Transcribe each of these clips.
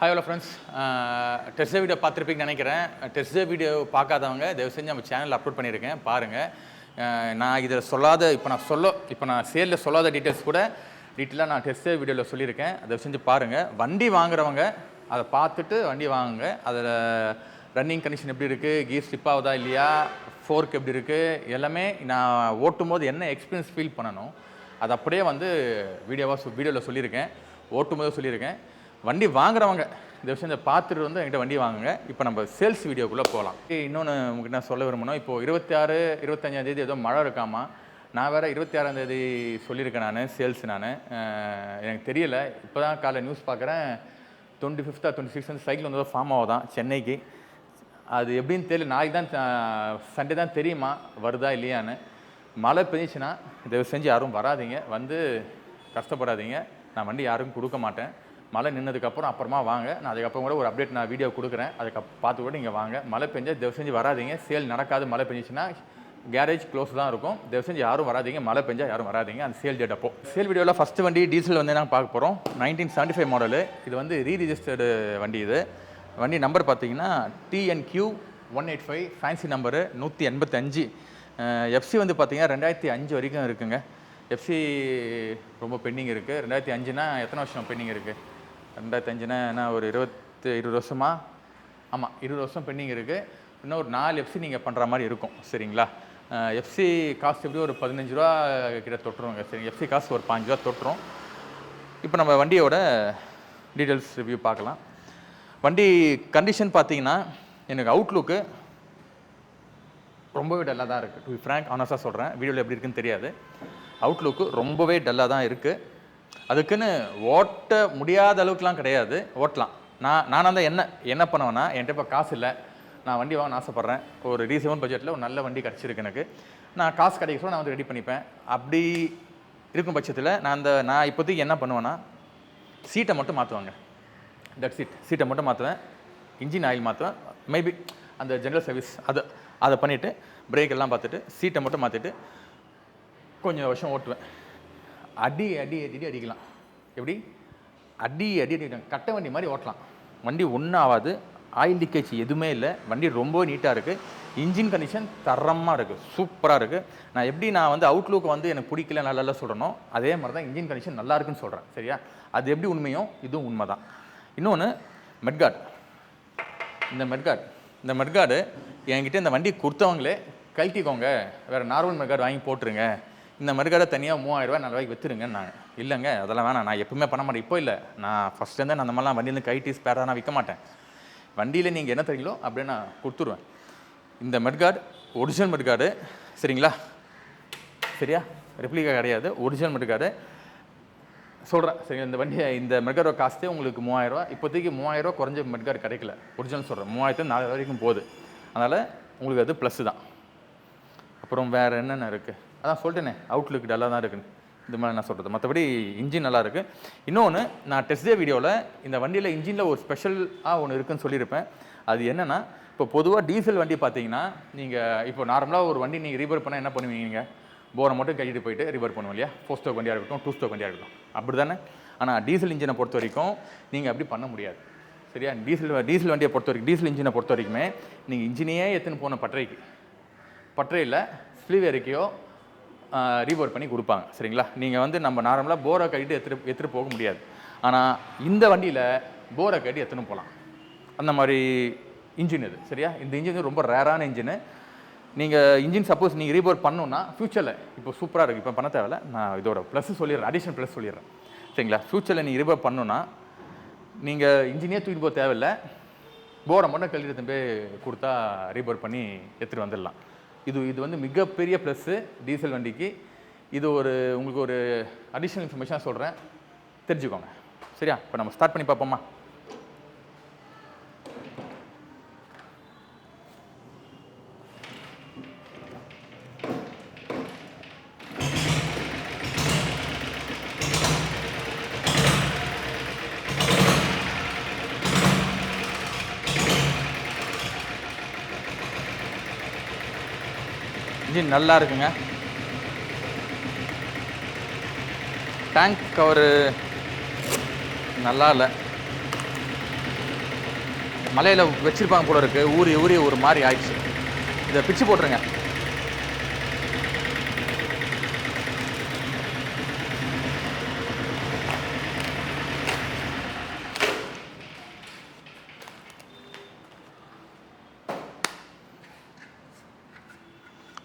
Hi hello friends, test video பார்த்துருப்பீங்கன்னு நினைக்கிறேன். Test video பார்க்காதவங்க தயவு செஞ்சு நம்ம சேனலில் அப்லோட் பண்ணியிருக்கேன், பாருங்கள். நான் இதில் சொல்லாத இப்போ நான் சேலில் சொல்லாத டீட்டெயில்ஸ் கூட டீட்டெயிலாக நான் டெஸ்ட் வீடியோவில் சொல்லியிருக்கேன். தயவு செஞ்சு பாருங்கள். வண்டி வாங்குறவங்க அதை பார்த்துட்டு வண்டி வாங்குங்க. அதில் ரன்னிங் கண்டிஷன் எப்படி இருக்குது, கீர் ஸ்லிப் ஆகுதா இல்லையா, ஃபோர்க் எப்படி இருக்குது, எல்லாமே நான் ஓட்டும் போது என்ன எக்ஸ்பீரியன்ஸ் ஃபீல் பண்ணணும் அது அப்படியே வந்து வீடியோவில் சொல்லியிருக்கேன், ஓட்டும் போது சொல்லியிருக்கேன். வண்டி வாங்குறவங்க இந்த விஷயம் இந்த பார்த்துட்டு வந்து என்கிட்ட வண்டி வாங்குங்க. இப்போ நம்ம சேல்ஸ் வீடியோக்குள்ளே போகலாம். இன்னொன்று உங்கள்கிட்ட நான் சொல்ல விரும்பணும். இப்போது 26, 25 ஏதோ மழை இருக்காமா. நான் வேறு 26 சொல்லியிருக்கேன். நான் சேல்ஸ் எனக்கு தெரியலை. இப்போ தான் காலைல நியூஸ் பார்க்குறேன், 25 or 26 வந்து சைக்கிள் வந்து ஃபார்ம் ஆகுதான் சென்னைக்கு. அது எப்படின்னு தெரியல. நாளைக்கு தான் சண்டே தான் தெரியுமா வருதா இல்லையான்னு. மழை பெஞ்சிச்சுன்னா தயவு செஞ்சு யாரும் வராதிங்க, வந்து கஷ்டப்படாதீங்க. நான் வண்டி யாருக்கும் கொடுக்க மாட்டேன். மழை நின்னதுக்கப்புறம் அப்புறமா வாங்க. நான் அதுக்கப்புறம் கூட ஒரு அப்டேட் நான் வீடியோ கொடுக்குறேன், அதுக்கு பார்த்து கூட நீங்கள் வாங்க. மழை பெஞ்சால் தயவு செஞ்சு வராதிங்க. சேல் நடக்காது. மழை பெஞ்சிச்சுன்னா கேரேஜ் க்ளோஸ் தான் இருக்கும். தயவு செஞ்சு யாரும் வராதிங்க. மழை பெஞ்சால் யாரும் வராதிங்க அந்த சேல் டேட் அப்போ. சேல் வீடியோவில் ஃபஸ்ட்டு வண்டி டீசல் வந்து நாங்கள் பார்க்க போகிறோம். 1975 மாடலு. இது வந்து ரீரிஜிஸ்டர்டு வண்டி. இது வண்டி நம்பர் பார்த்தீங்கன்னா TNQ 185, ஃபேன்சி நம்பரு 185. எஃப்சி வந்து பார்த்தீங்கன்னா 2005 வரைக்கும் இருக்குங்க. எஃப்சி ரொம்ப பெண்டிங் இருக்குது. 2005னா எத்தனை வருஷம் பெண்டிங் இருக்குது? 2005னா என்ன, ஒரு 20 வருஷமா? ஆமாம், 20 வருஷம் பெண்டிங் இருக்குது. இன்னும் ஒரு 4 எஃப்சி நீங்கள் பண்ணுற மாதிரி இருக்கும். சரிங்களா? எஃப்சி காஸ்ட் எப்படி ஒரு 15 ரூபா கிட்ட தொட்டுருவோங்க. சரி, எஃப்சி காஸ்ட் ஒரு 5 ரூபா தொட்டுரும். இப்போ நம்ம வண்டியோட டீட்டெயில்ஸ் ரிவ்யூ பார்க்கலாம். வண்டி கண்டிஷன் பார்த்தீங்கன்னா எனக்கு அவுட்லுக்கு ரொம்பவே டல்லாக தான் இருக்குது. டு பி ஃப்ராங்க், ஆனஸ்டாக சொல்கிறேன், வீடியோவில் எப்படி இருக்குன்னு தெரியாது. அவுட்லுக்கு ரொம்பவே டல்லாக தான் இருக்குது. அதுக்குன்னு ஓட்ட முடியாத அளவுக்குலாம் கிடையாது, ஓட்டலாம். நானாக தான் என்ன பண்ணுவேன்னா, என்கிட்ட இப்போ காசு இல்லை, நான் வண்டி வாங்கணும்னு ஆசைப்பட்றேன். ஒரு ரீசனபிள் பட்ஜெட்டில் ஒரு நல்ல வண்டி கிடச்சிருக்கு எனக்கு. நான் காசு கிடைக்கிறோம், நான் வந்து ரெடி பண்ணிப்பேன். அப்படி இருக்கும் பட்சத்தில் நான் இப்போதைக்கு என்ன பண்ணுவேன்னா, சீட்டை மட்டும் மாற்றுவாங்க. தட் சீட்டை மட்டும் மாற்றுவேன், இன்ஜின் ஆயில் மாற்றுவேன், மேபி அந்த ஜென்ரல் சர்வீஸ் அதை பண்ணிவிட்டு பிரேக் எல்லாம் பார்த்துட்டு சீட்டை மட்டும் மாற்றிட்டு கொஞ்சம் வருஷம் ஓட்டுவேன். அடிக்கலாம். எப்படி அடி கட்ட வண்டி மாதிரி ஓட்டலாம். வண்டி ஒன்றும் ஆகாது. ஆயில் லீக்கேஜ் எதுவுமே இல்லை. வண்டி ரொம்ப நீட்டாக இருக்குது. இன்ஜின் கண்டிஷன் தரமாக இருக்குது, சூப்பராக இருக்குது. நான் வந்து அவுட்லுக் வந்து எனக்கு பிடிக்கல நல்லா சொல்கிறனோ, அதே மாதிரி தான் இன்ஜின் கண்டிஷன் நல்லா இருக்குன்னு சொல்கிறேன். சரியா? அது எப்படி உண்மையோ இதுவும் உண்மை தான். இன்னொன்று மெட்கார்டு. இந்த மெட்கார்டு என்கிட்ட இந்த வண்டி கொடுத்தவங்களே கழட்டிக்கோங்க, வேறு நார்மல் மெட்கார்டு வாங்கி போட்டுருங்க, இந்த மெட்கார்டை தனியாக 3000 ரூபா 4 ரூபாய்க்கு விற்றுருங்கன்னு. நாங்கள் இல்லைங்க, அதெல்லாம் வேணாம், நான் எப்பவுமே பண்ண மாட்டேன். இப்போ இல்லை, நான் ஃபஸ்ட்லேருந்து நான் அந்த மாதிரிலாம் வண்டியிலேருந்து கைட்டி ஸ்பேராக நான் விற்க மாட்டேன். வண்டியில் நீங்கள் என்ன தரீங்களோ அப்படியே நான் கொடுத்துருவேன். இந்த மெட்கார்டு ஒரிஜினல் மெட்கார்டு. சரிங்களா? சரியா? ரெப்ளிகா கிடையாது, ஒரிஜினல் மெட்கார்டு சொல்கிறேன். சரி, இந்த மெட்கார்டோட காஸ்ட்டே உங்களுக்கு 3000 ரூபா. இப்போதைக்கு 3000 ரூபா குறைஞ்ச மெட்கார்டு கிடைக்கல. ஒரிஜினல் சொல்கிறேன், 3000 வரைக்கும் போகுது. அதனால் உங்களுக்கு அது ப்ளஸ்ஸு தான். அப்புறம் வேறு என்னென்ன இருக்குது அதான் சொல்லிட்டேனே, அவுட்லுக் டல்லாக தான் இருக்குன்னு. இந்த மாதிரி நான் சொல்கிறது. மற்றபடி இன்ஜின் நல்லா இருக்குது. இன்னொன்று, நான் டெஸ்ட் டே வீடியோவில் இந்த வண்டியில் இன்ஜினில் ஒரு ஸ்பெஷலாக ஒன்று இருக்குதுன்னு சொல்லியிருப்பேன். அது என்னென்னா, இப்போ பொதுவாக டீசல் வண்டி பார்த்தீங்கன்னா, நீங்கள் இப்போ நார்மலாக ஒரு வண்டி நீங்கள் ரீபர் பண்ணால் என்ன பண்ணுவீங்க? போரை மட்டும் கட்டிட்டு போயிட்டு ரிவர் பண்ணுவோம் இல்லையா? 4 ஸ்டோக் வண்டியாக இருக்கட்டும், 2 ஸ்டோக் வண்டியாக இருக்கட்டும், அப்படி தானே? ஆனால் டீசல் இன்ஜினை பொறுத்த வரைக்கும் நீங்கள் அப்படி பண்ண முடியாது. சரியா? டீசல் வண்டியை பொறுத்த வரைக்கும், டீசல் இன்ஜினை பொறுத்த வரைக்குமே நீங்கள் இன்ஜினையே எடுத்துன்னு போன பட்டறையில் ஸ்லீவ் இறக்கியோ ரீபோர் பண்ணி கொடுப்பாங்க. சரிங்களா? நீங்கள் வந்து நம்ம நார்மலாக போரை கட்டிட்டு எடுத்துகிட்டு போக முடியாது. ஆனால் இந்த வண்டியில் போரை கட்டி எடுத்துன்னு போகலாம். அந்த மாதிரி இன்ஜின் இது. சரியா? இந்த இன்ஜின் ரொம்ப ரேரான இன்ஜினு. நீங்கள் இன்ஜின் சப்போஸ் நீங்கள் ரீபோர் பண்ணணுன்னா ஃப்யூச்சரில் இப்போ சூப்பராக இருக்குது, இப்போ பண்ண தேவையில்ல, நான் இதோட ப்ளஸ் சொல்லிடுறேன், அடிஷனல் ப்ளஸ் சொல்லிடுறேன். சரிங்களா? ஃப்யூச்சரில் நீங்கள் ரீபோர் பண்ணணுன்னா நீங்கள் இன்ஜினே தூக்கிட்டு போக தேவையில்லை, போரை மட்டும் கழட்டி எடுத்துன்னு போய் கொடுத்தா ரீபோர் பண்ணி எடுத்துகிட்டு வந்துடலாம். இது வந்து மிகப்பெரிய ப்ளஸ்ஸு டீசல் வண்டிக்கு. இது உங்களுக்கு ஒரு அடிஷ்னல் இன்ஃபர்மேஷனாக சொல்கிறேன், தெரிஞ்சுக்கோங்க. சரியா? இப்போ நம்ம ஸ்டார்ட் பண்ணி பார்ப்போமா? இன்ஜின் நல்லா இருக்குங்க. டேங்க் கவரு நல்லா இல்லை. மலையில் வச்சுருப்பாங்க போல இருக்குது, ஊறி ஊறி ஒரு மாதிரி ஆயிடுச்சு. இதை பிச்சு போட்டுருங்க.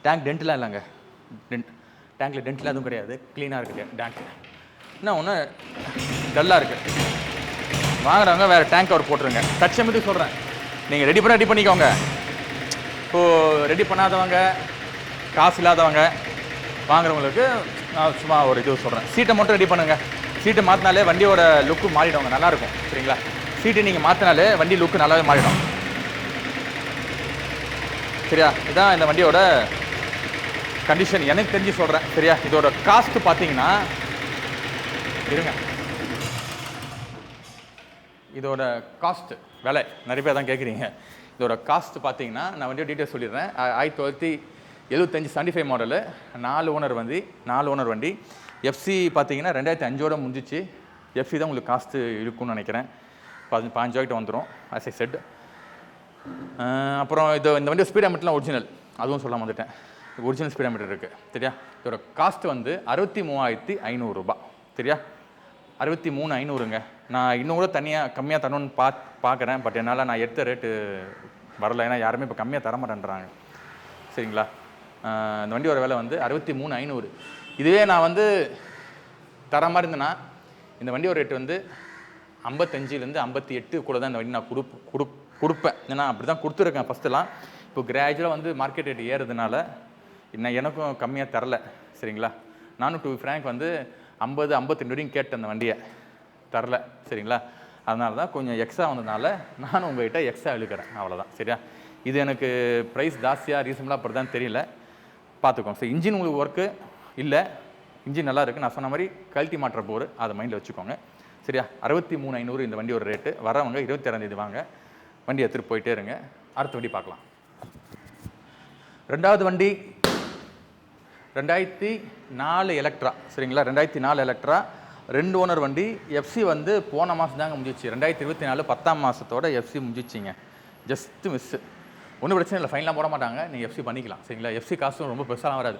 டேங்க் டென்ட்லாம் இல்லைங்க, டேங்க்கில் டென்ட்லாம் எதுவும் கிடையாது, க்ளீனாக இருக்குது டேங்க். என்ன ஒன்று டல்லாக இருக்குது. வாங்குறவங்க வேறு டேங்க் கவர் போட்டுருங்க. தட்சமத்துக்கு சொல்கிறேன், நீங்கள் ரெடி பண்ணிக்கோங்க. இப்போது ரெடி பண்ணாதவங்க, காசு இல்லாதவங்க வாங்குறவங்களுக்கு நான் சும்மா ஒரு இது சொல்கிறேன். சீட்டை மட்டும் ரெடி பண்ணுங்கள். சீட்டை மாற்றினாலே வண்டியோட லுக்கு மாறிடுவாங்க, நல்லாயிருக்கும். சரிங்களா? சீட்டை நீங்கள் மாற்றினாலே வண்டி லுக்கு நல்லாவே மாறிடும். சரியா? இதுதான் இந்த வண்டியோட கண்டிஷன், எனக்கு தெரிஞ்சு சொல்கிறேன். சரியா? இதோட காஸ்ட்டு பார்த்தீங்கன்னா, இருங்க, இதோட காஸ்ட்டு விலை நிறைய பேர் தான் கேட்குறீங்க. இதோட காஸ்ட்டு பார்த்தீங்கன்னா, நான் வண்டியோட டீட்டெயில் சொல்லிடுறேன். 1975 75 மாடலு, 4 ஓனர் வண்டி. எஃப்சி பார்த்தீங்கன்னா 2005 முடிஞ்சிச்சு. எஃப்சி தான் உங்களுக்கு காஸ்ட்டு இருக்குன்னு நினைக்கிறேன். 15 வந்துடும் ஆஸ் ஐ செட். அப்புறம் இந்த வண்டி ஸ்பீடாமீட்டர்லாம் ஒரிஜினல், அதுவும் சொல்ல வந்துட்டேன். ஒரிஜினல் ஸ்பீடாமீட்டர் இருக்குது. சரியா? இதோட காஸ்ட்டு வந்து 63,500 ரூபா. சரியா? 63,500ங்க. நான் இன்னும் கூட தனியாக கம்மியாக தரணும்னு பார்க்குறேன். பட் என்னால் நான் எடுத்த ரேட்டு வரல. ஏன்னா யாருமே இப்போ கம்மியாக தர மாட்டேன்றாங்க. சரிங்களா? இந்த வண்டியோட விலை வந்து 63,500. இதுவே நான் வந்து தர மாதிரி இருந்தேன்னா இந்த வண்டியோட ரேட்டு வந்து 55லேருந்து 58 கூட தான் இந்த வண்டி நான் கொடுப்பேன். ஏன்னா அப்படி தான் கொடுத்துருக்கேன் ஃபஸ்ட்டுலாம். இப்போ கிராஜுவலாக வந்து மார்க்கெட் ரேட் ஏறுறதுனால எனக்கும் கம்மியாக தரல. சரிங்களா? நானும் டு ஃப்ராங்க் வந்து 50-52 வரைக்கும் கேட்டேன் அந்த வண்டியை, தரல. சரிங்களா? அதனால தான் கொஞ்சம் எக்ஸ்ட்ரா வந்ததுனால நானும் உங்கள்கிட்ட எக்ஸ்ட்ரா இழுக்கிறேன், அவ்வளோதான். சரியா? இது எனக்கு ப்ரைஸ் ஜாஸ்தியாக ரீசனபிளாக அப்படி தான் தெரியல, பார்த்துக்கோங்க. சரி, இன்ஜின் உங்களுக்கு ஒர்க்கு இல்லை, இன்ஜின் நல்லா இருக்குது. நான் சொன்ன மாதிரி கழட்டி மாற்ற போர், அதை மைண்டில் வச்சுக்கோங்க. சரியா? 63,500 இந்த வண்டியோட ரேட்டு. வரவங்க 26ஆம் தேதி வாங்க, வண்டி எடுத்துகிட்டு போயிட்டே இருங்க. அடுத்த வண்டி பார்க்கலாம். ரெண்டாவது வண்டி 2004 எலக்ட்ரா. சரிங்களா? 2004 எலக்ட்ரா, 2 ஓனர் வண்டி. எஃப்சி வந்து போன மாதம் தாங்க முடிஞ்சிச்சு. 2024 10ஆம் மாதத்தோட எஃப்சி முடிஞ்சிச்சிங்க. Just miss. ஒன்றும் பிரச்சனை இல்லை, ஃபைன்லாம் போட மாட்டாங்க, நீங்கள் எஃப்சி பண்ணிக்கலாம். சரிங்களா? எஃப்சி காசும் ரொம்ப பெருசாலாம் வராது.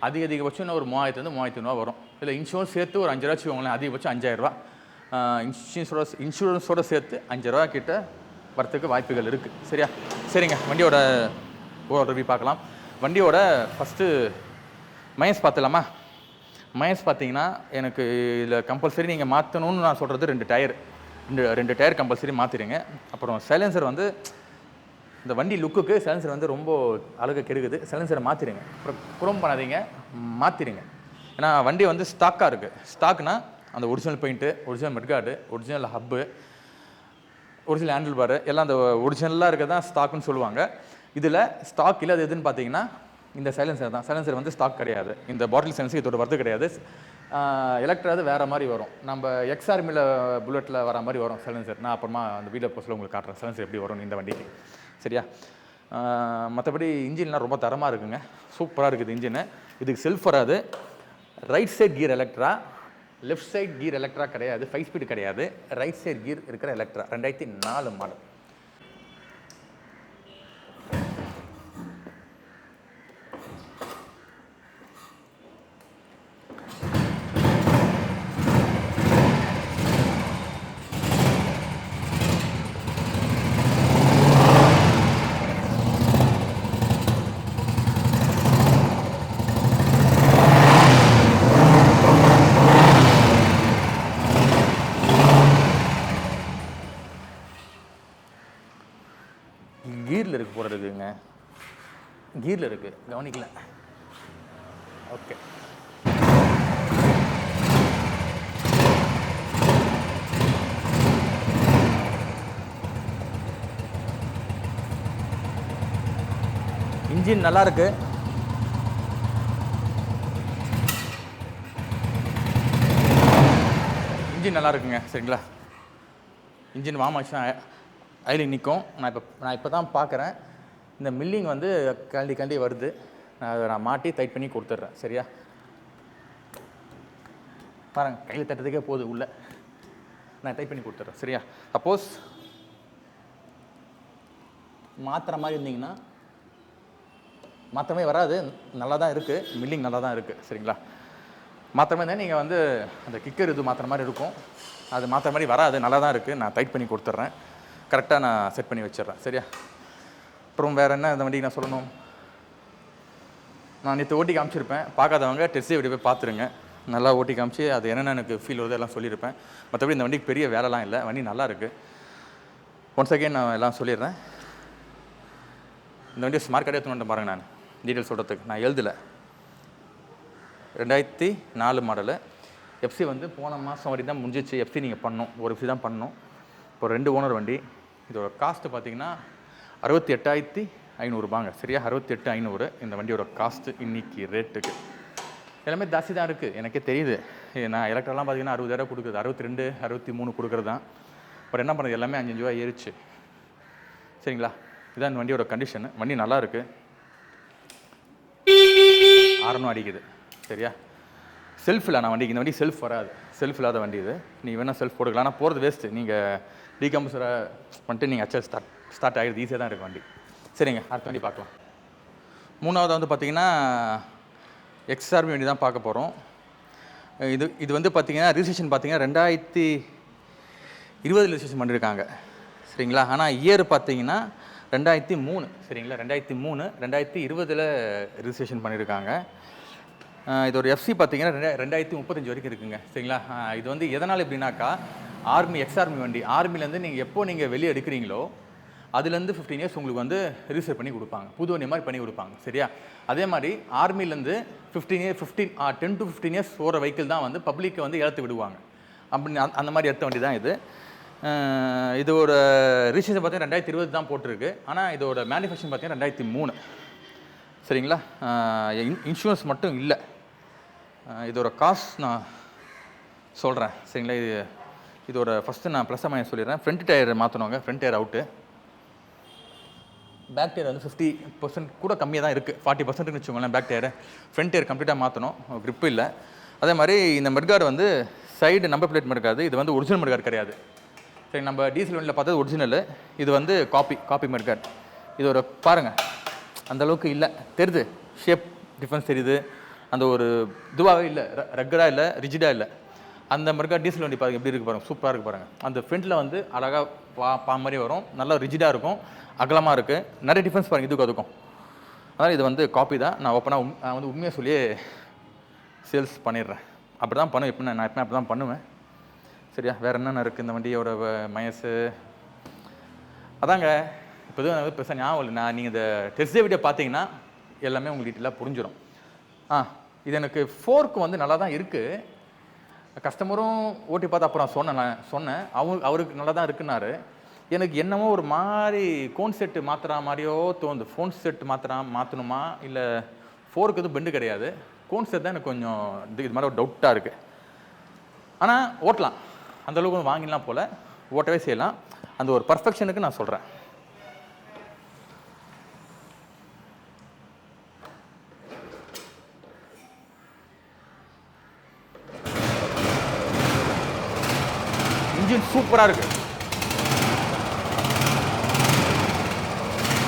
அதிகபட்சம் ஒரு 3000 3500 வரும். இல்லை இன்சூரன்ஸ் சேர்த்து ஒரு 5,000 வச்சுக்கோங்களேன். அதிகபட்சம் 5000 இன்சூரன்ஸோடு சேர்த்து 5,000 கிட்ட வரத்துக்கு வாய்ப்புகள் இருக்குது. சரியா? சரிங்க, வண்டியோட ரிவ்யூ பார்க்கலாம். வண்டியோட ஃபஸ்ட்டு மைலேஜ் பார்த்துலாமா? மைலேஜ் பார்த்தீங்கன்னா எனக்கு இதில் கம்பல்சரி நீங்கள் மாற்றணும்னு நான் சொல்கிறது 2 டயர் கம்பல்சரி மாற்றிடுங்க. அப்புறம் சைலன்சர் வந்து இந்த வண்டி லுக்குக்கு சைலன்சர் வந்து ரொம்ப அழகாக கெடுக்குது. சைலன்சரை மாற்றிடுங்க. அப்புறம் குரோம் பண்ணாதீங்க, மாற்றிடுங்க. ஏன்னா வண்டி வந்து ஸ்டாக்காக இருக்குது. ஸ்டாக்னா அந்த original paint, original mudguard, original hub, original handlebar எல்லாம் அந்த ஒரிஜினலாக இருக்க தான் ஸ்டாக்குன்னு சொல்லுவாங்க. இதில் ஸ்டாக் இல்லாத எதுன்னு பார்த்தீங்கன்னா இந்த சைலன்சர் தான். சைலன்சர் வந்து ஸ்டாக் கிடையாது. இந்த பாட்டில் சைலன்சர் இதோட வரது கிடையாது. எலக்ட்ராது வேறு மாதிரி வரும். நம்ம எக்ஸ்ஆர்மியில் புல்லட்டில் வர மாதிரி வரும் சைலன்சர். நான் அப்புறமா அந்த வீடியோ போஸ்ட்டில் உங்களுக்கு காட்டுறேன் சைலன்சர் எப்படி வரும் இந்த வண்டிக்கு. சரியா? மற்றபடி இன்ஜின்லாம் ரொம்ப தரமாக இருக்குங்க, சூப்பராக இருக்குது இன்ஜினு. இதுக்கு செல்ஃப் வராது. ரைட் சைட் கீர் எலக்ட்ரா, லெஃப்ட் சைட் கீர் எலக்ட்ரா கிடையாது, 5 ஸ்பீடு கிடையாது. ரைட் சைட் கீர் இருக்கிற எலக்ட்ரா 2004 மாடல். கீரில் இருக்குது போல இருக்குங்க, கீரில் இருக்குது, கவனிக்கல. ஓகே, இன்ஜின் நல்லா இருக்கு. இன்ஜின் நல்லா இருக்குங்க. சரிங்களா? இன்ஜின் வார்ம் ஆச்சுன்னா ஐலிங் நிற்கும். நான் இப்போ தான் பார்க்குறேன். இந்த மில்லிங் வந்து கண்டி வருது. நான் மாட்டி டைட் பண்ணி கொடுத்துட்றேன். சரியா? பாருங்கள், கையில் தட்டுறதுக்கே போகுது உள்ளே. நான் டைட் பண்ணி கொடுத்துட்றேன். சரியா? சப்போஸ் மாற்றுற மாதிரி இருந்தீங்கன்னா மாற்றமே வராது, நல்லா தான் இருக்குது, மில்லிங் நல்லா தான் இருக்குது. சரிங்களா? மாற்றுற மாதிரி இருந்தால் நீங்கள் வந்து அந்த கிக்கர் இது மாற்றுற மாதிரி இருக்கும், அது மாற்றுற மாதிரி வராது, நல்லா தான் இருக்குது. நான் டைட் பண்ணி கொடுத்துட்றேன், கரெக்டாக நான் செட் பண்ணி வச்சிடுறேன். சரியா? அப்புறம் வேறு என்ன இந்த வண்டிக்கு நான் சொல்லணும்? நான் நேற்று ஓட்டி காமிச்சிருப்பேன், பார்க்காதவங்க டெஸ்ட் வீடியோ போய் பார்த்துருங்க. நல்லா ஓட்டி காமிச்சு அது என்னென்ன எனக்கு ஃபீல் வருது எல்லாம் சொல்லியிருப்பேன். மற்றபடி இந்த வண்டிக்கு பெரிய வேலைலாம் இல்லை, வண்டி நல்லா இருக்குது. ஒன்ஸ் அகெயின் நான் எல்லாம் சொல்லிடுறேன். இந்த வண்டியை ஸ்மார்ட் கார்டு எடுத்துன்னு பாருங்கள். நான் டீட்டெயில் சொல்கிறதுக்கு நான் எழுதலை. 2004 மாடலு. எஃப்சி வந்து போன மாதம் வரைக்கும் தான் முடிஞ்சிச்சு. எஃப்சி நீங்கள் பண்ணணும், ஒரு எஃப்சி தான் பண்ணணும். இப்போ 2 ஓனர் வண்டி. இதோட காஸ்ட்டு பார்த்தீங்கன்னா 68,500 சரியா? 68,500 இந்த வண்டியோட காஸ்ட்டு இன்றைக்கி ரேட்டுக்கு. எல்லாமே ஜாஸ்தி தான் இருக்குது, எனக்கே தெரியுது. நான் எலக்ட்ரெலாம் பார்த்தீங்கன்னா 60,000 கொடுக்குது, 62, 63 கொடுக்குறது தான். பட் என்ன பண்ணுறது, எல்லாமே 5 ரூபா ஏறிச்சு. சரிங்களா? இதான் இந்த வண்டியோட கண்டிஷனு. வண்டி நல்லா இருக்குது, ஆரணும் அடிக்குது. சரியா? செல்ஃப் இல்லை நான் வண்டிக்கு, இந்த வண்டி செல்ஃப் வராது, செல்ஃப் இல்லாத வண்டி இது. நீங்கள் வேணால் செல்ஃப் போட்டுக்கலாம், ஆனால் போகிறது வேஸ்ட்டு. நீங்கள் டீகம்பஸரை பண்ணிட்டு நீங்கள் அச்சல் ஸ்டார்ட் ஆகிடுது, ஈஸியாக தான் இருக்குது வண்டி. சரிங்க, அடுத்த வண்டி பார்க்கலாம். மூணாவது வந்து பார்த்தீங்கன்னா எக்ஸ்ஆர்பி வண்டி தான் பார்க்க போகிறோம். இது வந்து பார்த்தீங்கன்னா ரிஜிஸ்ட்ரேஷன் பார்த்தீங்கன்னா 2020 ரிஜிஸ்ட்ரேஷன் பண்ணியிருக்காங்க. சரிங்களா? ஆனால் இயர் பார்த்தீங்கன்னா 2003. சரிங்களா? 2003, 2020 ரிஜிஸ்ட்ரேஷன் பண்ணியிருக்காங்க. இது ஒரு எஃப்சி பார்த்தீங்கன்னா 2035 வரைக்கும் இருக்குங்க. சரிங்களா? இது வந்து எதனால் எப்படின்னாக்கா, ஆர்மி எக்ஸ்ஆர்மி வண்டி. ஆர்மிலேருந்து நீங்கள் எப்போ நீங்கள் வெளியே எடுக்கிறீங்களோ அதுலேருந்து 15 இயர்ஸ் உங்களுக்கு வந்து ரிஜிஸ்டர் பண்ணி கொடுப்பாங்க, புது வண்டி மாதிரி பண்ணி கொடுப்பாங்க. சரியா? அதே மாதிரி ஆர்மிலேருந்து 10 to 15 இயர்ஸ் போகிற வெஹிக்கிள் தான் வந்து பப்ளிக்கை வந்து ஏற்று விடுவாங்க. அப்படி அந்த மாதிரி எடுத்த வண்டி தான் இது. இதோட ரிஜிஸ்ட்ரேஷன் பார்த்தீங்கன்னா 2020 தான் போட்டிருக்கு. ஆனால் இதோட மேனுஃபேக்சரிங் பார்த்தீங்கன்னா 2003. சரிங்களா? இன்சூரன்ஸ் மட்டும் இல்லை. இதோட காஸ்ட் நான் சொல்கிறேன். சரிங்களா? இதோட ஃபஸ்ட்டு நான் ப்ளஸ் மைனஸ் சொல்லிடுறேன். ஃப்ரண்ட் டயர் மாற்றணுங்க, front tyre out. Back tyre வந்து 50% கூட கம்மியாக தான் இருக்குது, 40% வச்சுக்கோங்களேன் பேக் டயர். ஃப்ரண்ட் டயர் கம்ப்ளீட்டாக மாற்றணும், க்ரிப்பு இல்லை. அதே மாதிரி இந்த மெட்கார்டு வந்து சைடு நம்பர் பிளேட் மெட்காது, இது வந்து ஒரிஜினல் மெட்கார்டு கிடையாது. சரி, நம்ம டீசல் வண்டியில் பார்த்தது ஒரிஜினலு, இது வந்து காப்பி மெட்கார்டு. இது ஒரு பாருங்கள், அந்தளவுக்கு இல்லை, தெரியுது ஷேப் டிஃப்ரென்ஸ் தெரியுது. அந்த ஒரு இதுவாகவே இல்லை, ரெக்கடாக இல்லை, ரிஜிடாக இல்லை. அந்த மெட்கார்டு டீசல் வண்டி பாருங்கள் எப்படி இருக்குது பாருங்கள், சூப்பராக இருக்குது பாருங்கள். அந்த ஃப்ரண்ட்டில் வந்து அழகாக பா மாதிரி வரும், நல்லா ரிஜிடாக இருக்கும், அகலமாக இருக்குது. நிறைய டிஃப்ரென்ஸ் பாருங்கள் இதுக்கும் அதுக்கும். அதனால் இது வந்து காப்பி தான். நான் ஓப்பனாக நான் வந்து உண்மையாக சொல்லியே சேல்ஸ் பண்ணிடுறேன். அப்படி தான் பண்ணுவேன், எப்போ நான் எப்போ அப்படி தான் பண்ணுவேன். சரியா? வேறு என்னென்ன இருக்குது இந்த வண்டியோட மயசு? அதாங்க இப்போ எதுவும் எனக்கு பெருசாக ஞாபகம் இல்லை. நீங்கள் இந்த டெஸ்ட் வீடியோ பார்த்தீங்கன்னா எல்லாமே உங்களுக்கு டீட்டெயிலாக புரிஞ்சிடும். இது எனக்கு ஃபோர்க்கு வந்து நல்லா தான் இருக்குது. கஸ்டமரும் ஓட்டி பார்த்து அப்புறம் சொன்னேன் அவருக்கு நல்லா தான் இருக்குன்னாரு. எனக்கு என்னமோ ஒரு மாதிரி கோன் செட்டு மாற்றுற மாதிரியோ தோணுது. ஃபோன் செட்டு மாற்றணுமா இல்லை ஃபோருக்கு எதுவும் பெண்டு கிடையாது, கோன் செட் தான் எனக்கு கொஞ்சம் இது மாதிரி ஒரு டவுட்டாக இருக்குது. ஆனால் ஓட்டலாம், அந்தளவுக்கு வாங்கிடலாம் போல், ஓட்டவே செய்யலாம். அந்த ஒரு பர்ஃபெக்ஷனுக்கு நான் சொல்கிறேன். இன்ஜின் சூப்பராக இருக்குது.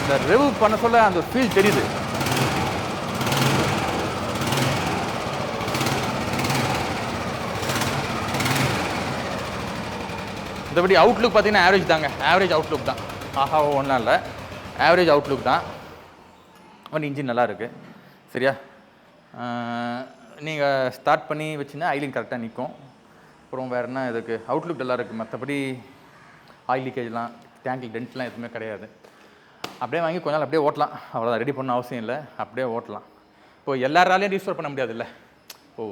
இந்த ரெவ் பண்ண சொல்ல அந்த ஃபீல் தெரியுது. இந்தபடி அவுட்லுக் பார்த்தீங்கன்னா ஆவரேஜ் தாங்க, ஆவரேஜ் அவுட்லுக் தான். ஆஹா ஒன்றும் இல்லை, ஆவரேஜ் அவுட்லுக் தான். ஒன்று இன்ஜின் நல்லா இருக்குது. சரியா? நீங்கள் ஸ்டார்ட் பண்ணி வச்சுன்னா ஐலிங் கரெக்டாக நிற்கும். அப்புறம் வேறு என்ன இதுக்கு அவுட்லுக் நல்லா இருக்குது. மற்றபடி ஆயில் லீக்கேஜ்லாம், டேங்கில் டென்ட்லாம் எதுவுமே கிடையாது. அப்படியே வாங்கி கொஞ்ச நாள் அப்படியே ஓட்டலாம், அவ்வளோதான். ரெடி பண்ண அவசியம் இல்லை, அப்படியே ஓட்டலாம். இப்போ எல்லாராலையும் ரீஸ்டோர் பண்ண முடியாது இல்லை. இப்போ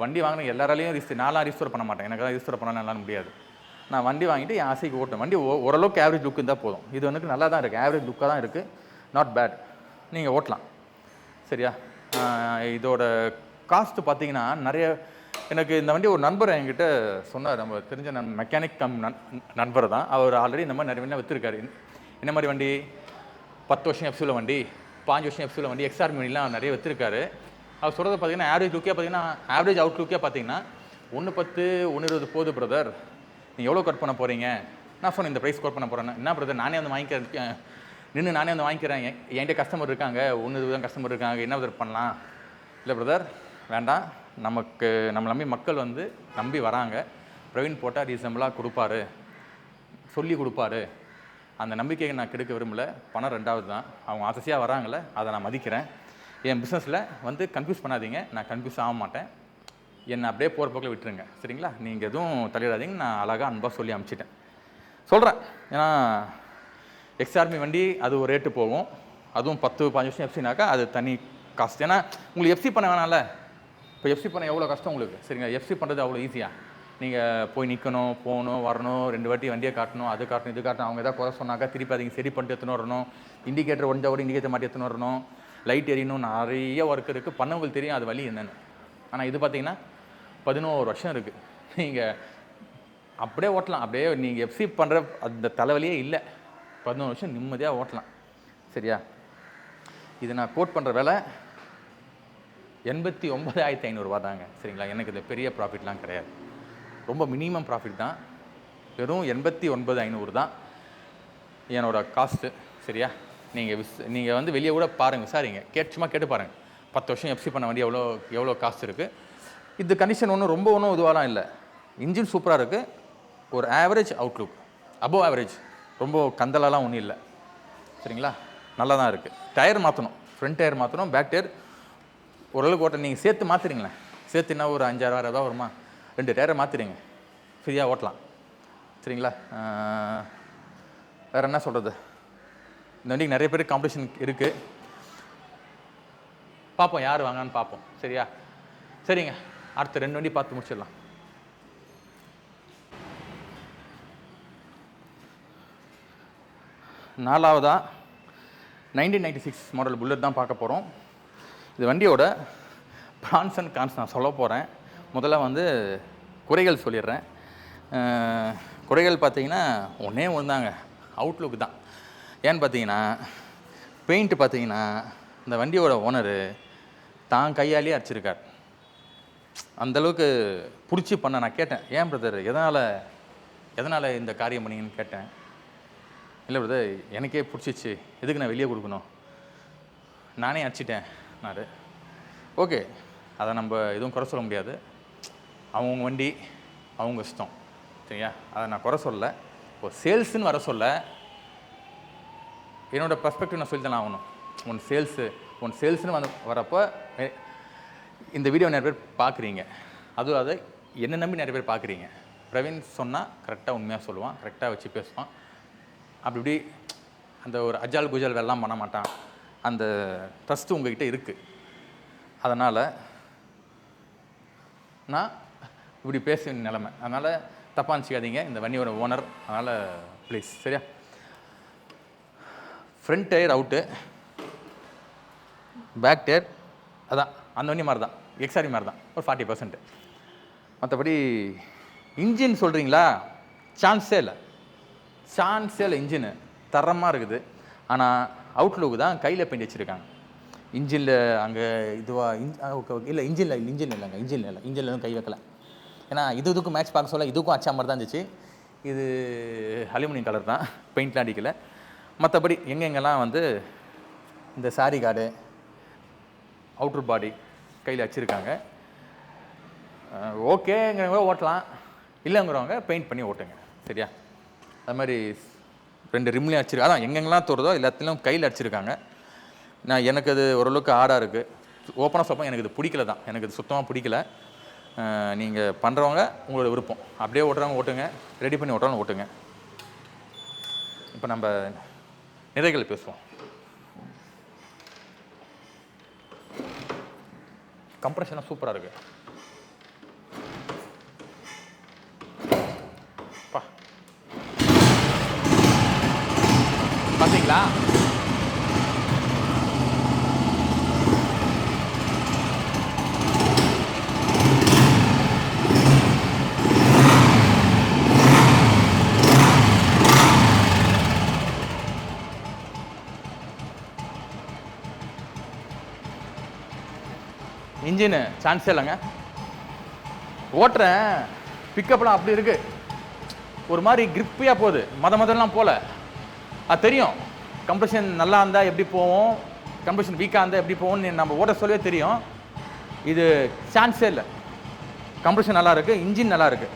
வண்டி வாங்கினா எல்லாராலையும் நான்லாம் ரீஸ்டோர் பண்ண மாட்டேன், எனக்கு தான் ரீஸ்டோர் பண்ணலாம் எல்லாம் முடியாது. நான் வண்டி வாங்கிட்டு என் ஆசைக்கு ஓட்டேன். வண்டி ஓரளவுக்கு ஆவரேஜ் லுக்கு இருந்தால் போதும். இது வந்து நல்லா தான் இருக்குது, ஆவரேஜ் லுக்காக தான் இருக்குது, நாட் பேட், நீங்கள் ஓட்டலாம். சரியா? இதோட காஸ்ட்டு பார்த்தீங்கன்னா நிறைய, எனக்கு இந்த வண்டி ஒரு நண்பர் என்கிட்ட சொன்னார், நம்ம தெரிஞ்ச மெக்கானிக் நண்பர் தான். அவர் ஆல்ரெடி இந்த மாதிரி நிறைய வண்டி விற்றுருக்காரு. இந்த மாதிரி வண்டி 10 வருஷம் எஃப்சியில் வண்டி, 5 வருஷம் எஃப்சியில் வண்டி, எக்ஸ்ஆர்மி வண்டிலாம் நிறைய விற்றுருக்காரு. அவர் சொல்கிறது பார்த்தீங்கன்னா ஆவரேஜ் லுக்கே பார்த்தீங்கன்னா, ஆவரேஜ் அவுட் லுக்கே பார்த்தீங்கன்னா 110, 120 போகுது பிரதர், நீங்கள் எவ்வளோ கட் பண்ண போகிறீங்க? நான் சொன்னேன் இந்த ப்ரைஸ் கோட் பண்ண போகிறேன்னா, என்ன பிரதர் நானே வந்து வாங்கிக்க நின்று நானே வந்து வாங்கிக்கிறேன், என்கிட்ட கஸ்டமர் இருக்காங்க, ஒன்று தான் கஸ்டமர் இருக்காங்க, என்ன பிரதர் பண்ணலாம்? இல்லை பிரதர் வேண்டாம், நம்ம நம்பி மக்கள் வந்து நம்பி வராங்க, பிரவீன் போட்டால் ரீசனபிளாக கொடுப்பாரு, சொல்லி கொடுப்பாரு, அந்த நம்பிக்கையை நான் கெடுக்க விரும்பலை. பணம் ரெண்டாவது தான், அவங்க ஆசையாக வராங்களே அதை நான் மதிக்கிறேன். என் பிஸ்னஸில் வந்து கன்ஃபியூஸ் பண்ணாதீங்க, நான் கன்ஃபியூஸ் ஆக மாட்டேன், என்னை அப்படியே போகிற போக்கில் விட்டுருங்க சரிங்களா? நீங்கள் எதுவும் தலையிடாதீங்க, நான் அழகாக அன்பாக சொல்லி அனுப்பிச்சிட்டேன் சொல்கிறேன். ஏன்னா எக்ஸ்ஆர்மி வண்டி அது ஒரு ரேட்டு போகும், அதுவும் 10-15 வருஷம் எஃப்சினாக்கா அது தனி காஸ்ட். ஏன்னா உங்களுக்கு எஃப்சி பண்ண வேணாம்ல, இப்போ எஃப்சி பண்ண எவ்வளோ கஷ்டம் உங்களுக்கு சரிங்களா? எஃப்சி பண்ணுறது அவ்வளோ ஈஸியாக, நீங்கள் போய் நிற்கணும், போகணும், வரணும், 2 வாட்டி வண்டியை காட்டணும், அது காட்டணும், இது காட்டணும், அவங்க எதாவது குறை சொன்னாக்கா திருப்பி அதிங்க சரி பண்ணிட்டு எடுத்துன்னு வரணும், இண்டிகேட்டர் ஒன்றோட இண்டிகேட்டர் மாட்டி எடுத்துன்னு வரணும், லைட் எரியணும், நிறைய ஒர்க் இருக்குது. பண்ணவங்களுக்கு தெரியும் அது வழி என்னென்னு. ஆனால் இது பார்த்தீங்கன்னா 11 வருஷம் இருக்குது, நீங்கள் அப்படியே ஓட்டலாம், அப்படியே நீங்கள் எஃப்சி பண்ணுற அந்த தலைவலியே இல்லை, 11 வருஷம் நிம்மதியாக ஓட்டலாம் சரியா? இது நான் கோட் பண்ணுற விலை 89,500 தாங்க சரிங்களா? எனக்கு இது பெரிய ப்ராஃபிட்லாம் கிடையாது, ரொம்ப மினிமம் ப்ராஃபிட் தான், வெறும் 89,500 தான் என்னோடய காஸ்ட்டு சரியா? நீங்கள் வந்து வெளியே கூட பாருங்கள், விசாரிங்க, சும்மா கேட்டு பாருங்கள், 10 வருஷம் எஃப்சி பண்ண வண்டி எவ்வளோ காஸ்ட் இருக்குது. இது கண்டிஷன் ஒன்றும் இதுவாலாம் இல்லை, இன்ஜின் சூப்பராக இருக்குது, ஒரு ஆவரேஜ் அவுட்லுக், அபோவ் ஆவரேஜ், ரொம்ப கந்தலாலாம் ஒன்றும் இல்லை சரிங்களா? நல்லா தான் இருக்குது. டயர் மாற்றணும், ஃப்ரண்ட் டயர் மாற்றணும், பேக் டயர் ஓரளவுக்கு ஓட்ட நீங்கள் சேர்த்து மாற்றுறீங்களேன், சேர்த்துனா ஒரு 5,000-6,000 வருமா, 2 டயரை மாற்றிடுங்க, ஃப்ரீயாக ஓட்டலாம் சரிங்களா? வேறு என்ன சொல்கிறது, இந்த வண்டிக்கு நிறைய பேர் காம்படிஷன் இருக்குது, பார்ப்போம் யார் வாங்கன்னு பார்ப்போம் சரியா? சரிங்க, அடுத்த 2 வண்டி பார்த்து முடிச்சிடலாம். நாலாவதாக 1996 மாடல் புல்லட் தான் பார்க்க போகிறோம். இது வண்டியோட ப்ரான்ஸ் அண்ட் கான்ஸ் நான் சொல்ல போகிறேன். முதல்ல வந்து குறைகள் சொல்லிடுறேன். குறைகள் பார்த்தீங்கன்னா ஒன்றே தாங்க, அவுட்லுக் தான். ஏன்னு பார்த்தீங்கன்னா பெயிண்ட்டு பார்த்தீங்கன்னா இந்த வண்டியோட ஓனரு தான் கையாலேயே அடிச்சிருக்கார். அந்தளவுக்கு பிடிச்சி பண்ண. நான் கேட்டேன், ஏன் பிரதர் எதனால் இந்த காரியம் பண்ணீங்கன்னு கேட்டேன். இல்லை பிரதர் எனக்கே பிடிச்சிச்சு, எதுக்கு நான் வெளியே கொடுக்கணும், நானே அடிச்சிட்டேன் நான். ஓகே, அதை நம்ம எதுவும் குறை சொல்ல முடியாது, அவங்க வண்டி அவங்க இஷ்டம் சரியா? அதை நான் குறை சொல்ல. இப்போ சேல்ஸுன்னு வர சொல்ல என்னோடய பர்ஸ்பெக்டிவ் நான் சொல்லி தானே ஆகணும். உன் சேல்ஸுன்னு வரப்போ இந்த வீடியோ நிறைய பேர் பார்க்குறீங்க, அதுவும் அதை என்ன நம்பி நிறைய பேர் பார்க்குறீங்க. பிரவீன் சொன்னால் கரெக்டாக உண்மையாக சொல்லுவான், கரெக்டாக வச்சு பேசுவான், அப்படி அந்த ஒரு அஜால் குஜால் வெல்லாம் பண்ண மாட்டான், அந்த ட்ரஸ்ட்டு உங்கள்கிட்ட இருக்குது. அதனால் நான் இப்படி பேச நிலைமை, அதனால் தப்பாக நினச்சிக்காதீங்க, இந்த வண்டியோட ஓனர், அதனால் ப்ளீஸ் சரியா? Front tyre out, back tyre அதான் அந்த வண்டி மாதிரி தான், எக்ஸ்ஆர்வி மாதிரி தான், ஒரு 40%. மற்றபடி இன்ஜின் சொல்கிறீங்களா, சான்ஸே இல்லை இன்ஜினு தரமாக இருக்குது. ஆனால் அவுட்லுக்கு தான் கையில் பெயிண்ட் வச்சுருக்காங்க. இன்ஜினில் அங்கே இல்லை இன்ஜினில் கை வைக்கல. ஏன்னா இதுக்கும் மேட்ச் பார்க்க சொல்ல இதுக்கும் அச்சா மாதிரி தான் இருந்துச்சு. இது அலுமினியம் கலர் தான், பெயிண்ட்லாம் அடிக்கலை. மற்றபடி எங்கெங்கெல்லாம் வந்து இந்த சாரி கார்டு அவுட்ரு பாடி கையில் வச்சுருக்காங்க. ஓகேங்கிறவங்க ஓட்டலாம், இல்லைங்கிறவங்க பெயிண்ட் பண்ணி ஓட்டுங்க சரியா? அது மாதிரி 2 ரிம்லேயும் அடிச்சிருக்காங்க. அதான் எங்கெங்கெல்லாம் தோறுதோ எல்லாத்துலேயும் கையில் அடிச்சிருக்காங்க. எனக்கு அது ஓரளவுக்கு ஆடாக இருக்குது. ஓப்பனாக சொல்ல எனக்கு இது பிடிக்கல தான், எனக்கு இது சுத்தமாக பிடிக்கல. நீங்கள் பண்ணுறவங்க உங்களோட விருப்பம், அப்படியே ஓட்டுறவங்க ஓட்டுங்க, ரெடி பண்ணி ஓட்டுறவங்க ஓட்டுங்க. இப்போ நம்ம நிறைகள் பேசுவோம். கம்ப்ரெஷனாக சூப்பராக இருக்குது. பார்த்தீங்களா? இன்ஜினு சான்ஸே இல்லைங்க. ஓட்டுறேன், பிக்கப்லாம் அப்படி இருக்குது, ஒரு மாதிரி கிரிப்பியாக போகுது, மதெல்லாம் போல. அது தெரியும், கம்ப்ரெஷன் நல்லா இருந்தால் எப்படி போவோம், கம்ப்ரெஷன் வீக்காக இருந்தால் எப்படி போவோம்னு நம்ம ஓட்ட சொல்லவே தெரியும். இது சான்ஸே இல்லை. கம்ப்ரெஷன் நல்லா இருக்குது, இன்ஜின் நல்லா இருக்குது.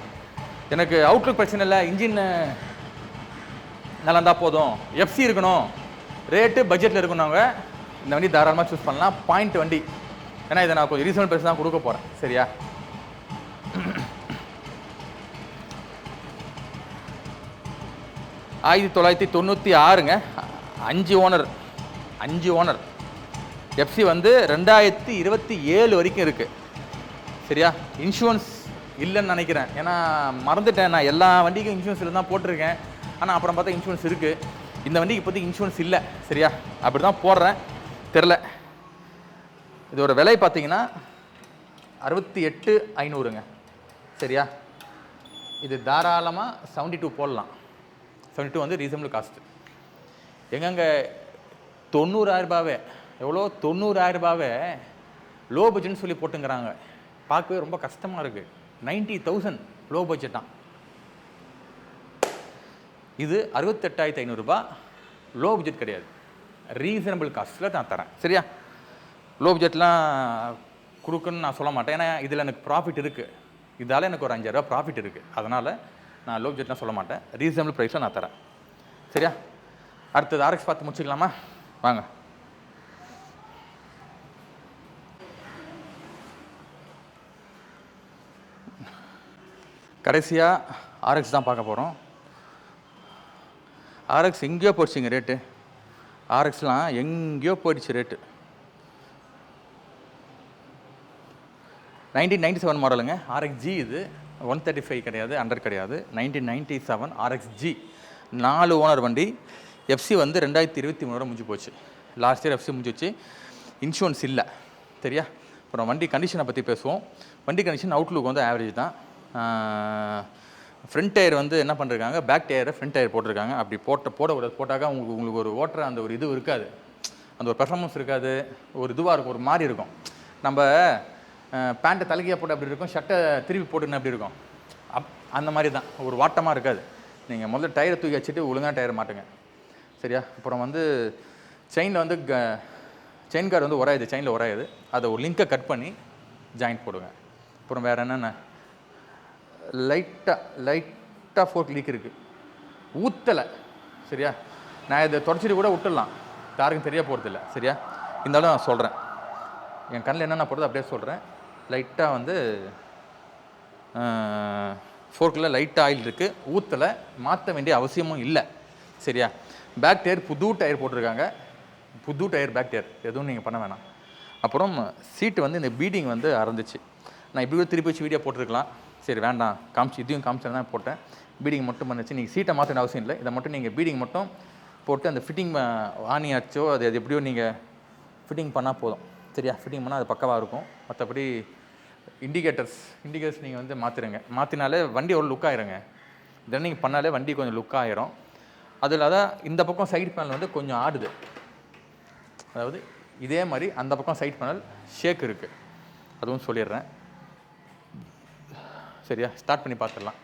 எனக்கு அவுட்லுக் பிரச்சனை இல்லை, இன்ஜின் நல்லா இருந்தால் போதும், எஃப்சி இருக்கணும், ரேட்டு பட்ஜெட்டில் இருக்கணுங்க, இந்த வண்டி தாராளமாக சூஸ் பண்ணலாம். பாயிண்ட் வண்டி, ஏன்னா இதை நான் கொஞ்சம் ரீசனபிள் ப்ரைஸ் தான் கொடுக்க போகிறேன். சரியா? 1996ங்க, 5 ஓனர். எஃப்சி வந்து 2027 வரைக்கும் இருக்குது. சரியா? இன்சூரன்ஸ் இல்லைன்னு நினைக்கிறேன், ஏன்னா மறந்துட்டேன். நான் எல்லா வண்டிக்கும் இன்சூரன்ஸ் இல்லை தான் போட்டிருக்கேன், ஆனால் அப்புறம் பார்த்தா இன்சூரன்ஸ் இருக்குது. இந்த வண்டிக்கு இப்போதைக்கு இன்சூரன்ஸ் இல்லை. சரியா? அப்படி தான் போடுறேன், தெரில. இதோட விலை பார்த்தீங்கன்னா 68,500ங்க. சரியா? இது தாராளமாக 72 போடலாம். 72 வந்து ரீசனபிள் காஸ்ட்டு. எங்கங்க 90,000 ரூபாவே, எவ்வளோ 90,000 ரூபாவே லோ பட்ஜெட்னு சொல்லி போட்டுங்கிறாங்க. பார்க்கவே ரொம்ப கஷ்டமாக இருக்குது. 90,000 லோ பட்ஜெட் தான். இது 68,500 ரூபாய் லோ பட்ஜெட் கிடையாது, ரீசனபிள் காஸ்ட்டில் நான் தரேன். சரியா? லோ பட்ஜெட்லாம் கொடுக்குன்னு நான் சொல்ல மாட்டேன், ஏன்னா இதில் எனக்கு ப்ராஃபிட் இருக்குது. இதால் எனக்கு ஒரு 5,000 ரூபா ப்ராஃபிட் இருக்குது. அதனால் நான் லோ பட்ஜெட்லாம் சொல்ல மாட்டேன், ரீசனபிள் ப்ரைஸில் நான் தரேன். சரியா? அடுத்தது RX பார்த்து முடிச்சுக்கலாமா? வாங்க. கடைசியாக RX தான் பார்க்க போகிறோம். RX எங்கேயோ போயிடுச்சுங்க ரேட்டு. RXலாம் எங்கேயோ போயிடுச்சு ரேட்டு. 1997 மாடலுங்க, RXG. இது 135 கிடையாது, 100 கிடையாது, 1997 RXG. 4 ஓனர் வண்டி. எஃப்சி வந்து 2023 முடிஞ்சு போச்சு. லாஸ்ட் இயர் எஃப்சி முடிஞ்சிச்சு. இன்சூரன்ஸ் இல்லை. சரியா? அப்புறம் வண்டி கண்டிஷனை பற்றி பேசுவோம். வண்டி கண்டிஷன் அவுட்லுக் வந்து ஆவரேஜ் தான். ஃப்ரண்ட் டயர் வந்து என்ன பண்ணிருக்காங்க, பேக் டயரை ஃப்ரண்ட் டயர் போட்டிருக்காங்க. அப்படி போட்டாக்கா உங்களுக்கு ஒரு ஓட்டுற அந்த ஒரு இது இருக்காது, அந்த ஒரு பெர்ஃபார்மன்ஸ் இருக்காது, ஒரு இதுவாக இருக்கும், ஒரு மாதிரி இருக்கும். நம்ம பேண்ட்டை தலைக்கியாக போட்டு அப்படி இருக்கும், ஷர்ட்டை திருப்பி போட்டுன்னு அப்படி இருக்கும். அந்த மாதிரி தான், ஒரு வாட்டமாக இருக்காது. நீங்கள் முதல்ல டயரை தூக்கி வச்சுட்டு ஒழுங்காக டயர் மாட்டுங்க. சரியா? அப்புறம் வந்து செயினில் வந்து செயின் கார்டு வந்து உராயுது, செயினில் உராயுது. அதை ஒரு லிங்கை கட் பண்ணி ஜாயிண்ட் போடுங்க. அப்புறம் வேறு என்னென்ன, லைட்டாக ஃபோர்க் லீக் இருக்குது, ஊற்றலை. சரியா? நான் இதை தொடச்சிட்டு கூட விட்டுடலாம், யாருக்கும் தெரிய போகிறதில்ல. சரியா? இருந்தாலும் நான் சொல்கிறேன், என் கண்ணில் என்னென்ன போடுறது அப்படியே சொல்கிறேன். லைட்டாக வந்து ஃபோர்க்கில் லைட்டாக ஆயில் இருக்குது, ஊற்றலை, மாற்ற வேண்டிய அவசியமும் இல்லை. சரியா? பேக் டயர் புது டயர் போட்டிருக்காங்க, புது டயர் பேக் டயர், எதுவும் நீங்கள் பண்ண வேணாம். அப்புறம் சீட்டு வந்து இந்த பீடிங் வந்து அறந்துச்சு. நான் இப்படி கூட திருப்பி வச்சு வீடியோ போட்டிருக்கலாம், சரி வேண்டாம், இதையும் காமிச்சு தான் போட்டேன். பீடிங் மட்டும் பண்ணிச்சு. நீங்கள் சீட்டை மாற்ற அவசியம் இல்லை, இதை மட்டும் நீங்கள் பீடிங் மட்டும் போட்டு அந்த ஃபிட்டிங் ஆணியாச்சோ அது எப்படியோ நீங்கள் ஃபிட்டிங் பண்ணால் போதும். சரியா? ஃபிட்டிங் பண்ணால் அது பக்கவாக இருக்கும். மற்றபடி இண்டிகேட்டர்ஸ் நீங்கள் வந்து மாற்றிடுங்க. மாற்றினாலே வண்டி ஒரு லுக் ஆகிருங்க. இதெல்லாம் நீங்கள் பண்ணாலே வண்டி கொஞ்சம் லுக் ஆகிரும். அதில் அதான் இந்த பக்கம் சைட் பேனல் வந்து கொஞ்சம் ஆடுது, அதாவது இதே மாதிரி அந்த பக்கம் சைட் பேனல் ஷேக் இருக்குது, அதுவும் சொல்லிடுறேன். சரியா? ஸ்டார்ட் பண்ணி பார்த்துடலாம்.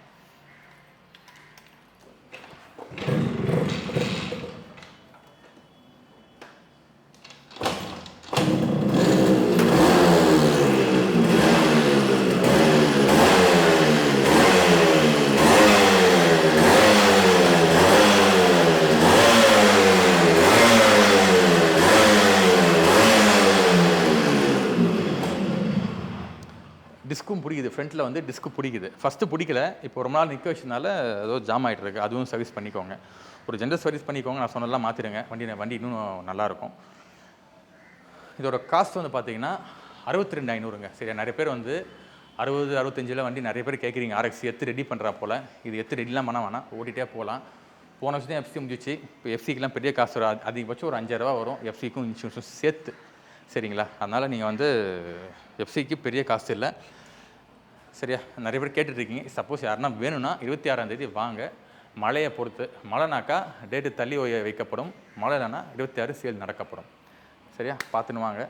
டிஸ்க்கும் பிடிக்குது, ஃப்ரண்ட்டில் வந்து டிஸ்க்கு பிடிக்குது. ஃபஸ்ட்டு பிடிக்கல, இப்போ ரொம்ப நாள் நிற்க வச்சதுனால ஏதோ ஜாம் ஆகிட்டு இருக்குது. அதுவும் சர்வீஸ் பண்ணிக்கோங்க, ஒரு ஜென்ரல் சர்வீஸ் பண்ணிக்கோங்க. நான் சொன்னதெல்லாம் மாற்றிடுங்க, வண்டி இன்னும் நல்லாயிருக்கும். இதோட காஸ்ட் வந்து பார்த்தீங்கன்னா 62,500ங்க. சரியா? நிறைய பேர் வந்து 60-65 வண்டி நிறைய பேர் கேட்குறீங்க, RX எத்து ரெடி பண்ணுறா போல். இது எத்து ரெடிலாம் பண்ண வேணாம், ஓட்டிகிட்டே போகலாம். போன வருஷம் எஃப்சி முடிஞ்சிச்சு. இப்போ எஃப்சிக்கெலாம் பெரிய காசு வரும், அதிகபட்சம் ஒரு 5,000 ரூபா வரும், எஃப்சிக்கும் இன்சூரன்ஸும் சேர்த்து. சரிங்களா? அதனால் நீங்கள் வந்து எஃப்சிக்கு பெரிய காசு இல்லை. சரியா? நிறைய பேர் கேட்டுட்ருக்கீங்க. சப்போஸ் யாருன்னா வேணும்னா 26ஆம் தேதி வாங்க. மழையை பொறுத்து, மழைனாக்கா டேட்டு தள்ளி வைக்கப்படும், மழை இல்லைன்னா 26 சேல் நடக்கப்படும். சரியா? பார்த்துன்னு வாங்க.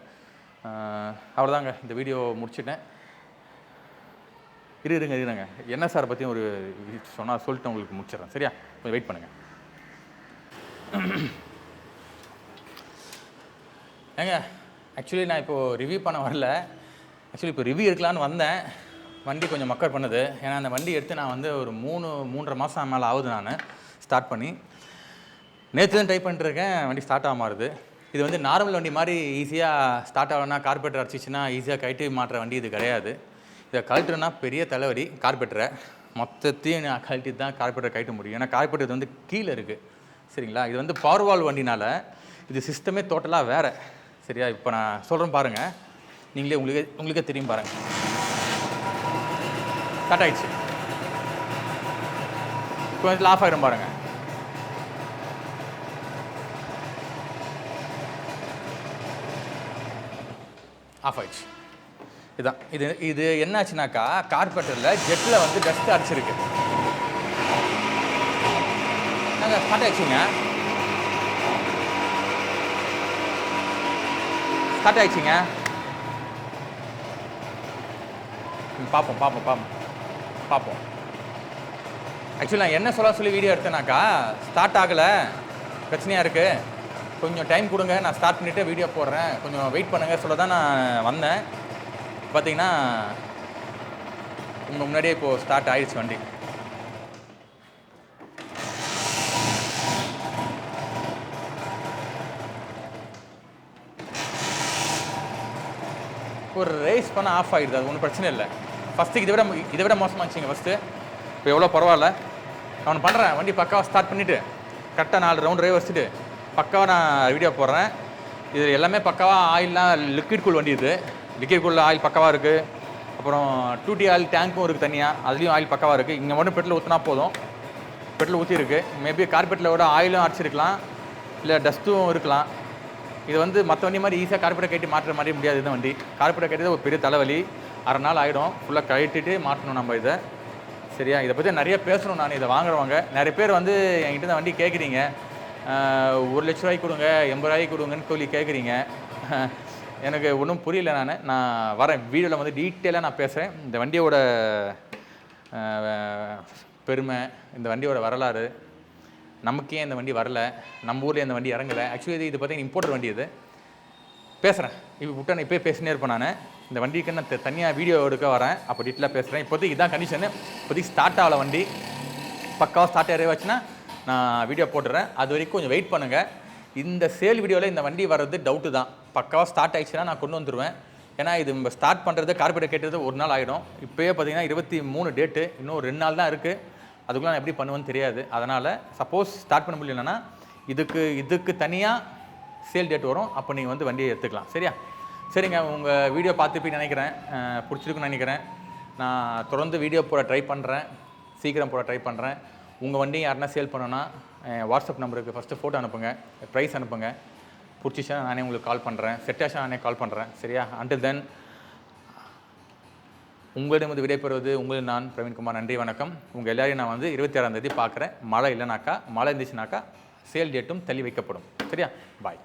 அவ்வளோதாங்க, இந்த வீடியோ முடிச்சுட்டேன். இருங்க என்ன சார் பற்றியும் ஒரு சொல்லிட்டு உங்களுக்கு முடிச்சிடறேன். சரியா? கொஞ்சம் வெயிட் பண்ணுங்கள். ஏங்க ஆக்சுவலி நான் இப்போது ரிவ்யூ பண்ண வரல. ஆக்சுவலி இப்போ ரிவ்யூ எடுக்கலான்னு வந்தேன். வண்டி கொஞ்சம் மக்கர் பண்ணுது. ஏன்னா அந்த வண்டி எடுத்து நான் வந்து ஒரு 3.5 மாதம் மேலே ஆகுது நான் ஸ்டார்ட் பண்ணி. நேற்று தான் டைப் பண்ணிட்டுருக்கேன், வண்டி ஸ்டார்ட் ஆக மாறுது. இது வந்து நார்மல் வண்டி மாதிரி ஈஸியாக ஸ்டார்ட் ஆகணும்னா கார்பரேட்டர் அடிச்சிச்சுன்னா ஈஸியாக கழட்டி மாட்டுற வண்டி இது கிடையாது. இதை கழட்டுனா பெரிய தலைவலி. கார்பரேட்டரை மொத்தத்தையும் நான் கழட்டி தான் கார்பரேட்டர் கழட்ட முடியும். ஏன்னா கார்பரேட்டர் வந்து கீழே இருக்குது. சரிங்களா? இது வந்து பவர் வால் வண்டினால இது சிஸ்டமே டோட்டலாக வேறு. சரியா? இப்போ நான் சொல்கிறேன் பாருங்கள், நீங்களே உங்களுக்கே தெரியும் பாருங்கள். ஸ்டார்ட் ஆகிடுச்சு. இப்போ இதில் ஆஃப் ஆகிடும் பாருங்கள். ஆஃப் ஆயிடுச்சு. இதுதான் இது என்னாச்சுனாக்கா கார்பரேட்டரில் ஜெட்டில் வந்து டஸ்ட் அடிச்சிருக்கு. நாங்கள் ஸ்டார்ட் ஆயிடுச்சுங்க. ஸ்டார்ட் ஆயிடுச்சுங்க. பார்ப்போம். ஆக்சுவலி நான் என்ன சொல்லி வீடியோ எடுத்தேனாக்கா, ஸ்டார்ட் ஆகலை, பிரச்சனையாக இருக்குது, கொஞ்சம் டைம் கொடுங்க, நான் ஸ்டார்ட் பண்ணிவிட்டு வீடியோ போடுறேன், கொஞ்சம் வெயிட் பண்ணுங்கள் சொல்ல தான் நான் வந்தேன். பார்த்தீங்கன்னா உங்கள் முன்னாடியே இப்போது ஸ்டார்ட் ஆகிடுச்சு வண்டி. ஒரு ரேஸ் பண்ண ஆஃப் ஆகிடுது, அது ஒன்றும் பிரச்சனை இல்லை. ஃபஸ்ட்டுக்கு இதை விட மோசமாக இருந்துச்சுங்க ஃபஸ்ட்டு. இப்போ எவ்வளோ பரவாயில்ல. நான் பண்ணுறேன், வண்டி பக்காவாக ஸ்டார்ட் பண்ணிவிட்டு கரெக்டாக 4 ரவுண்ட் டிரைவ் வச்சுட்டு பக்காவாக நான் வீடியோ போடுறேன். இது எல்லாமே பக்காவாக ஆயில்லாம் லிக்விட் கூல் வண்டி. இது லிக்விட் கூலில் ஆயில் பக்காவாக இருக்குது. அப்புறம் 2T ஆயில் டேங்க்கும் இருக்குது தனியாக, அதுலேயும் ஆயில் பக்காவாக இருக்குது. இங்கே மட்டும் பெட்ரோல் ஊற்றினா போதும். பெட்ரோல் ஊற்றிருக்கு. மேபி கார்பெட்டில் ஆயிலும் அடிச்சிருக்கலாம், இல்லை டஸ்ட்டும் இருக்கலாம். இது வந்து மற்ற வண்டி மாதிரி ஈஸியாக கார்பெட்டை கட்டி மாட்டுற மாதிரி முடியாது. இந்த வண்டி கார்பெட்டை கட்டியது ஒரு பெரிய தலைவலி. 1/2 நாள் ஆகிடும் ஃபுல்லாக கட்டிட்டு மாட்டணும் நம்ம இதை. சரியா? இதை பற்றி நிறைய பேசணும். நான் இதை வாங்குறவங்க நிறைய பேர் வந்து என்கிட்ட இந்த வண்டி கேட்குறீங்க, 1 லட்ச ரூபாய்க்கு கொடுங்க, 80 ரூபாய்க்கு கொடுங்கன்னு சொல்லி கேட்குறீங்க. எனக்கு ஒன்றும் புரியல. நான் வரேன் வீடியோவில் வந்து டீட்டெயிலாக நான் பேசுகிறேன். இந்த வண்டியோட பெருமை, இந்த வண்டியோட வரலாறு, நமக்கே இந்த வண்டி வரல, நம்ம ஊரில் இந்த வண்டி இறங்கலை. ஆக்சுவலி இது பார்த்தீங்கன்னா இம்போர்ட்டர் வண்டி. இது பேசுகிறேன் இப்போ விட்டேன், இப்போயே பேசினே இருப்பேன் நான். இந்த வண்டிக்கு நான் தனியாக வீடியோ எடுக்க வரேன், அப்போ டீட்டெயிலாக பேசுகிறேன். இப்போதைக்கு இதான் கண்டிஷனு. இப்போதைக்கு ஸ்டார்ட் ஆகலை வண்டி. பக்காவாக ஸ்டார்ட் ஆகிடுச்சுன்னா நான் வீடியோ போட்டுறேன். அது வரைக்கும் கொஞ்சம் வெயிட் பண்ணுங்கள். இந்த சேல் வீடியோவில் இந்த வண்டி வர்றது டவுட்டு தான். பக்காவாக ஸ்டார்ட் ஆகிடுச்சுன்னா நான் கொண்டு வந்துடுவேன். ஏன்னா இது நம்ம ஸ்டார்ட் பண்ணுறது கார்பெட்டர் கேட்டது 1 நாள் ஆகிடும். இப்போயே பார்த்தீங்கன்னா 23 டேட்டு, இன்னும் 2 நாள் தான் இருக்குது. அதுக்குள்ளே நான் எப்படி பண்ணுவேன்னு தெரியாது. அதனால் சப்போஸ் ஸ்டார்ட் பண்ண முடியலன்னா இதுக்கு தனியாக சேல் டேட் வரும், அப்போ நீங்கள் வந்து வண்டியை எடுத்துக்கலாம். சரிங்க, உங்கள் வீடியோ பார்த்துப்பி நினைக்கிறேன், பிடிச்சிருக்குன்னு நினைக்கிறேன். நான் தொடர்ந்து வீடியோ போட ட்ரை பண்ணுறேன், சீக்கிரம் போட ட்ரை பண்ணுறேன். உங்கள் வண்டியும் யாருன்னா சேல் பண்ணோன்னா வாட்ஸ்அப் நம்பருக்கு ஃபஸ்ட்டு ஃபோட்டோ அனுப்புங்க, ப்ரைஸ் அனுப்புங்க. பிடிச்சிச்சா நானே உங்களுக்கு கால் பண்ணுறேன், செட் ஆச்சா நானே கால் பண்ணுறேன். சரியா? அண்டில் தென் உங்களிடம் வந்து விடைபெறுவது உங்கள் நான் பிரவீன்குமார். நன்றி, வணக்கம். உங்கள் எல்லாரையும் நான் வந்து 26ஆம் தேதி பார்க்குறேன். மழை இல்லைனாக்கா, மழை இருந்துச்சுனாக்கா சேல் டேட்டும் தள்ளி வைக்கப்படும். சரியா? பாய்.